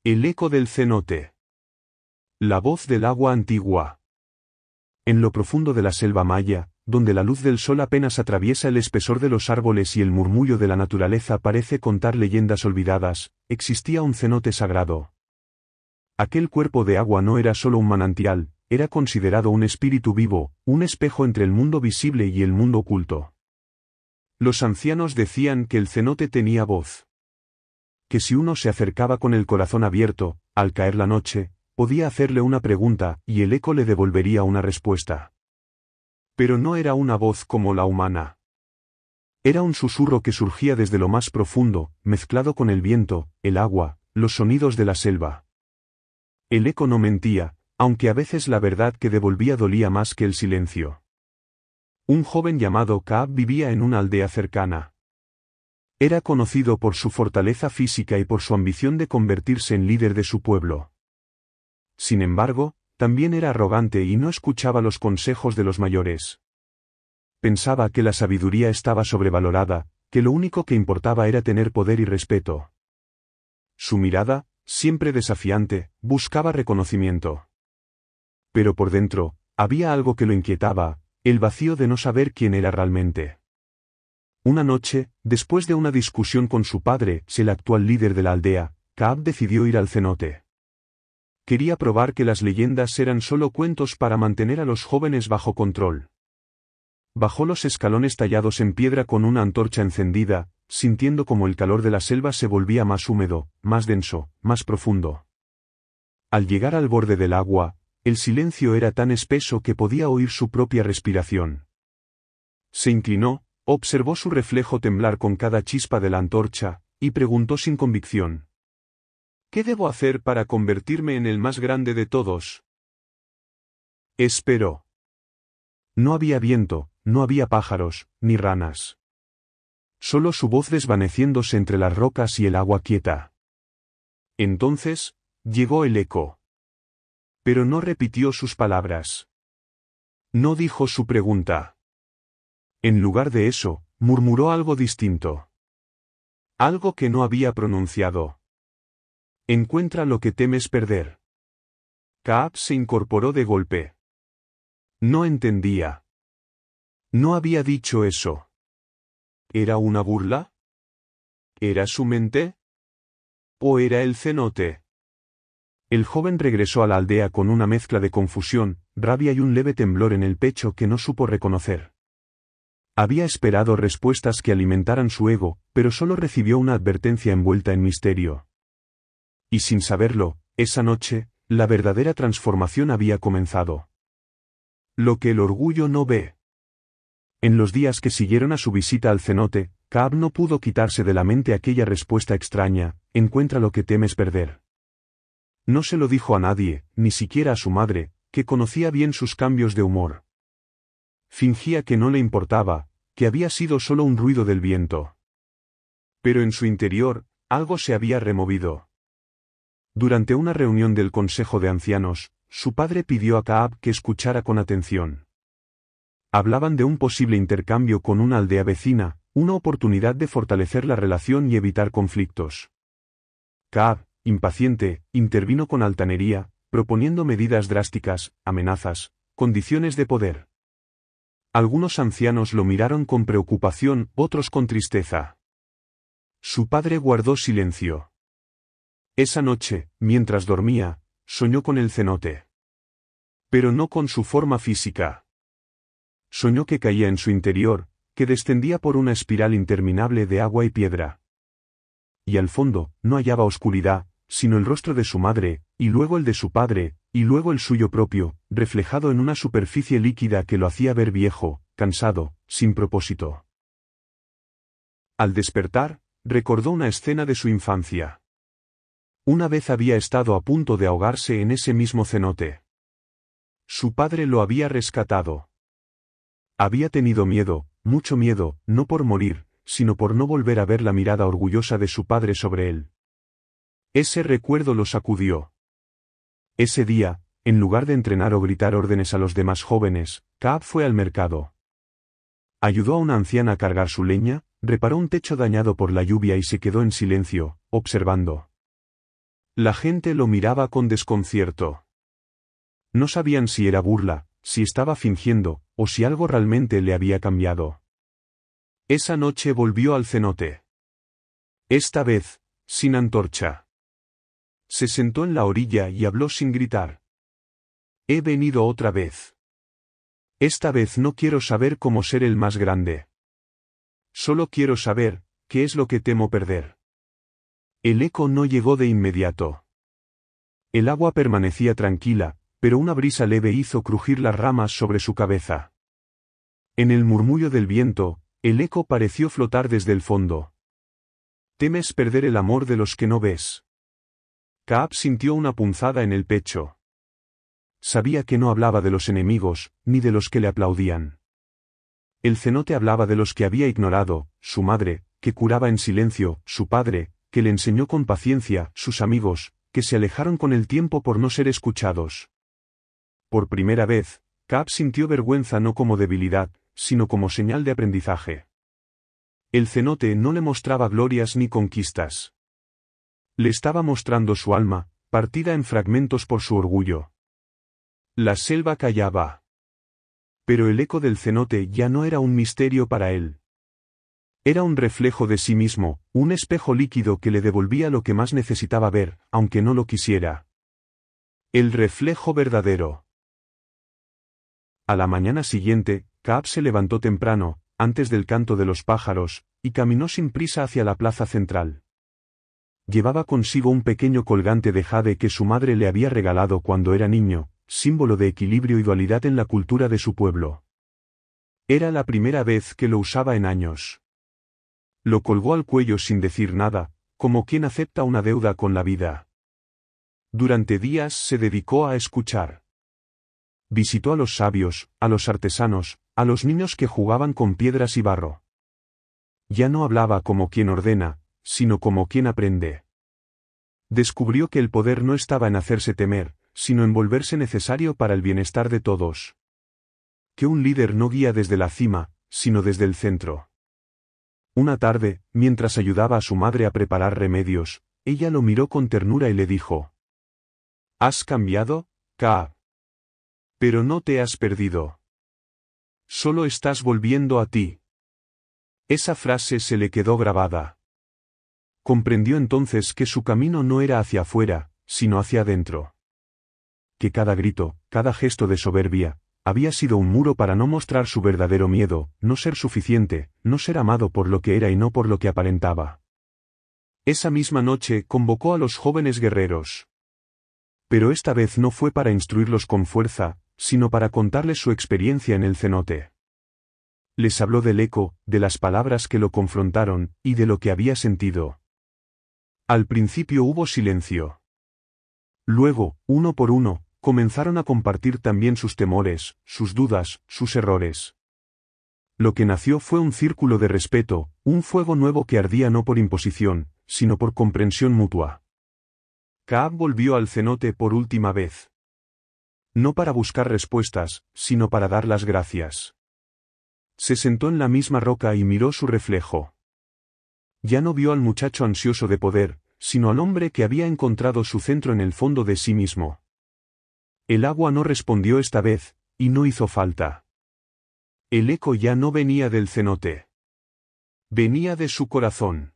El eco del cenote. La voz del agua antigua. En lo profundo de la selva maya, donde la luz del sol apenas atraviesa el espesor de los árboles y el murmullo de la naturaleza parece contar leyendas olvidadas, existía un cenote sagrado. Aquel cuerpo de agua no era solo un manantial, era considerado un espíritu vivo, un espejo entre el mundo visible y el mundo oculto. Los ancianos decían que el cenote tenía voz. Que si uno se acercaba con el corazón abierto, al caer la noche, podía hacerle una pregunta y el eco le devolvería una respuesta. Pero no era una voz como la humana. Era un susurro que surgía desde lo más profundo, mezclado con el viento, el agua, los sonidos de la selva. El eco no mentía, aunque a veces la verdad que devolvía dolía más que el silencio. Un joven llamado Kaab vivía en una aldea cercana. Era conocido por su fortaleza física y por su ambición de convertirse en líder de su pueblo. Sin embargo, también era arrogante y no escuchaba los consejos de los mayores. Pensaba que la sabiduría estaba sobrevalorada, que lo único que importaba era tener poder y respeto. Su mirada, siempre desafiante, buscaba reconocimiento. Pero por dentro, había algo que lo inquietaba, el vacío de no saber quién era realmente. Una noche, después de una discusión con su padre, el actual líder de la aldea, Kaab decidió ir al cenote. Quería probar que las leyendas eran solo cuentos para mantener a los jóvenes bajo control. Bajó los escalones tallados en piedra con una antorcha encendida, sintiendo como el calor de la selva se volvía más húmedo, más denso, más profundo. Al llegar al borde del agua, el silencio era tan espeso que podía oír su propia respiración. Se inclinó, observó su reflejo temblar con cada chispa de la antorcha, y preguntó sin convicción. ¿Qué debo hacer para convertirme en el más grande de todos? Esperó. No había viento, no había pájaros, ni ranas. Solo su voz desvaneciéndose entre las rocas y el agua quieta. Entonces, llegó el eco. Pero no repitió sus palabras. No dijo su pregunta. En lugar de eso, murmuró algo distinto. Algo que no había pronunciado. Encuentra lo que temes perder. Kaab se incorporó de golpe. No entendía. No había dicho eso. ¿Era una burla? ¿Era su mente? ¿O era el cenote? El joven regresó a la aldea con una mezcla de confusión, rabia y un leve temblor en el pecho que no supo reconocer. Había esperado respuestas que alimentaran su ego, pero solo recibió una advertencia envuelta en misterio. Y sin saberlo, esa noche, la verdadera transformación había comenzado. Lo que el orgullo no ve. En los días que siguieron a su visita al cenote, Kaab no pudo quitarse de la mente aquella respuesta extraña, encuentra lo que temes perder. No se lo dijo a nadie, ni siquiera a su madre, que conocía bien sus cambios de humor. Fingía que no le importaba, que había sido solo un ruido del viento. Pero en su interior, algo se había removido. Durante una reunión del Consejo de Ancianos, su padre pidió a Kaab que escuchara con atención. Hablaban de un posible intercambio con una aldea vecina, una oportunidad de fortalecer la relación y evitar conflictos. Kaab, impaciente, intervino con altanería, proponiendo medidas drásticas, amenazas, condiciones de poder. Algunos ancianos lo miraron con preocupación, otros con tristeza. Su padre guardó silencio. Esa noche, mientras dormía, soñó con el cenote. Pero no con su forma física. Soñó que caía en su interior, que descendía por una espiral interminable de agua y piedra. Y al fondo, no hallaba oscuridad, sino el rostro de su madre, y luego el de su padre, y luego el suyo propio, reflejado en una superficie líquida que lo hacía ver viejo, cansado, sin propósito. Al despertar, recordó una escena de su infancia. Una vez había estado a punto de ahogarse en ese mismo cenote. Su padre lo había rescatado. Había tenido miedo, mucho miedo, no por morir, sino por no volver a ver la mirada orgullosa de su padre sobre él. Ese recuerdo lo sacudió. Ese día, en lugar de entrenar o gritar órdenes a los demás jóvenes, Kaab fue al mercado. Ayudó a una anciana a cargar su leña, reparó un techo dañado por la lluvia y se quedó en silencio, observando. La gente lo miraba con desconcierto. No sabían si era burla, si estaba fingiendo, o si algo realmente le había cambiado. Esa noche volvió al cenote. Esta vez, sin antorcha. Se sentó en la orilla y habló sin gritar. He venido otra vez. Esta vez no quiero saber cómo ser el más grande. Solo quiero saber, ¿qué es lo que temo perder? El eco no llegó de inmediato. El agua permanecía tranquila, pero una brisa leve hizo crujir las ramas sobre su cabeza. En el murmullo del viento, el eco pareció flotar desde el fondo. ¿Temes perder el amor de los que no ves? Kaab sintió una punzada en el pecho. Sabía que no hablaba de los enemigos, ni de los que le aplaudían. El cenote hablaba de los que había ignorado, su madre, que curaba en silencio, su padre, que le enseñó con paciencia, sus amigos, que se alejaron con el tiempo por no ser escuchados. Por primera vez, Kaab sintió vergüenza no como debilidad, sino como señal de aprendizaje. El cenote no le mostraba glorias ni conquistas. Le estaba mostrando su alma, partida en fragmentos por su orgullo. La selva callaba. Pero el eco del cenote ya no era un misterio para él. Era un reflejo de sí mismo, un espejo líquido que le devolvía lo que más necesitaba ver, aunque no lo quisiera. El reflejo verdadero. A la mañana siguiente, Kaab se levantó temprano, antes del canto de los pájaros, y caminó sin prisa hacia la plaza central. Llevaba consigo un pequeño colgante de jade que su madre le había regalado cuando era niño, símbolo de equilibrio y dualidad en la cultura de su pueblo. Era la primera vez que lo usaba en años. Lo colgó al cuello sin decir nada, como quien acepta una deuda con la vida. Durante días se dedicó a escuchar. Visitó a los sabios, a los artesanos, a los niños que jugaban con piedras y barro. Ya no hablaba como quien ordena, sino como quien aprende. Descubrió que el poder no estaba en hacerse temer, sino en volverse necesario para el bienestar de todos. Que un líder no guía desde la cima, sino desde el centro. Una tarde, mientras ayudaba a su madre a preparar remedios, ella lo miró con ternura y le dijo: ¿Has cambiado, Kaab? Pero no te has perdido. Solo estás volviendo a ti. Esa frase se le quedó grabada. Comprendió entonces que su camino no era hacia afuera, sino hacia adentro. Que cada grito, cada gesto de soberbia, había sido un muro para no mostrar su verdadero miedo, no ser suficiente, no ser amado por lo que era y no por lo que aparentaba. Esa misma noche convocó a los jóvenes guerreros. Pero esta vez no fue para instruirlos con fuerza, sino para contarles su experiencia en el cenote. Les habló del eco, de las palabras que lo confrontaron, y de lo que había sentido. Al principio hubo silencio. Luego, uno por uno, comenzaron a compartir también sus temores, sus dudas, sus errores. Lo que nació fue un círculo de respeto, un fuego nuevo que ardía no por imposición, sino por comprensión mutua. Kaab volvió al cenote por última vez. No para buscar respuestas, sino para dar las gracias. Se sentó en la misma roca y miró su reflejo. Ya no vio al muchacho ansioso de poder, sino al hombre que había encontrado su centro en el fondo de sí mismo. El agua no respondió esta vez, y no hizo falta. El eco ya no venía del cenote. Venía de su corazón.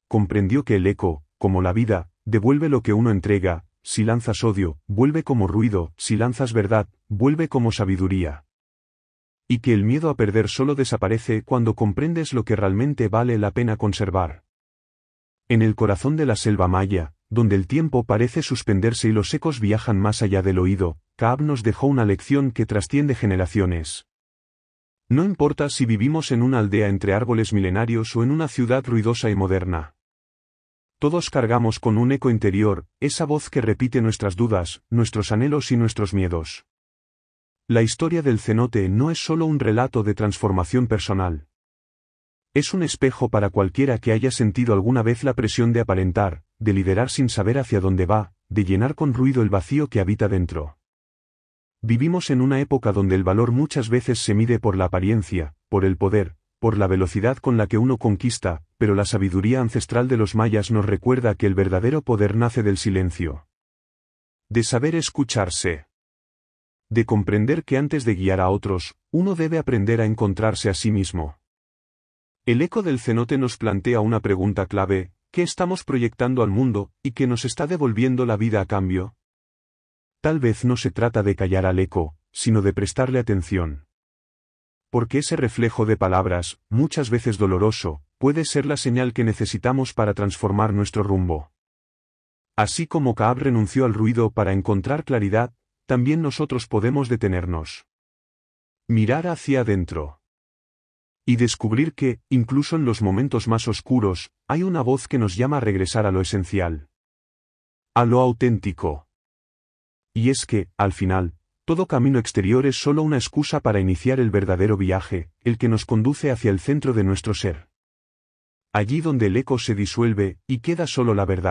Comprendió que el eco, como la vida, devuelve lo que uno entrega. Si lanzas odio, vuelve como ruido; si lanzas verdad, vuelve como sabiduría. Y que el miedo a perder solo desaparece cuando comprendes lo que realmente vale la pena conservar. En el corazón de la selva maya, donde el tiempo parece suspenderse y los ecos viajan más allá del oído, Kaab nos dejó una lección que trasciende generaciones. No importa si vivimos en una aldea entre árboles milenarios o en una ciudad ruidosa y moderna. Todos cargamos con un eco interior, esa voz que repite nuestras dudas, nuestros anhelos y nuestros miedos. La historia del cenote no es solo un relato de transformación personal. Es un espejo para cualquiera que haya sentido alguna vez la presión de aparentar, de liderar sin saber hacia dónde va, de llenar con ruido el vacío que habita dentro. Vivimos en una época donde el valor muchas veces se mide por la apariencia, por el poder, por la velocidad con la que uno conquista, pero la sabiduría ancestral de los mayas nos recuerda que el verdadero poder nace del silencio. De saber escucharse. De comprender que antes de guiar a otros, uno debe aprender a encontrarse a sí mismo. El eco del cenote nos plantea una pregunta clave: ¿qué estamos proyectando al mundo, y qué nos está devolviendo la vida a cambio? Tal vez no se trata de callar al eco, sino de prestarle atención. Porque ese reflejo de palabras, muchas veces doloroso, puede ser la señal que necesitamos para transformar nuestro rumbo. Así como Kaab renunció al ruido para encontrar claridad, también nosotros podemos detenernos. Mirar hacia adentro. Y descubrir que, incluso en los momentos más oscuros, hay una voz que nos llama a regresar a lo esencial. A lo auténtico. Y es que, al final, todo camino exterior es solo una excusa para iniciar el verdadero viaje, el que nos conduce hacia el centro de nuestro ser. Allí donde el eco se disuelve, y queda solo la verdad.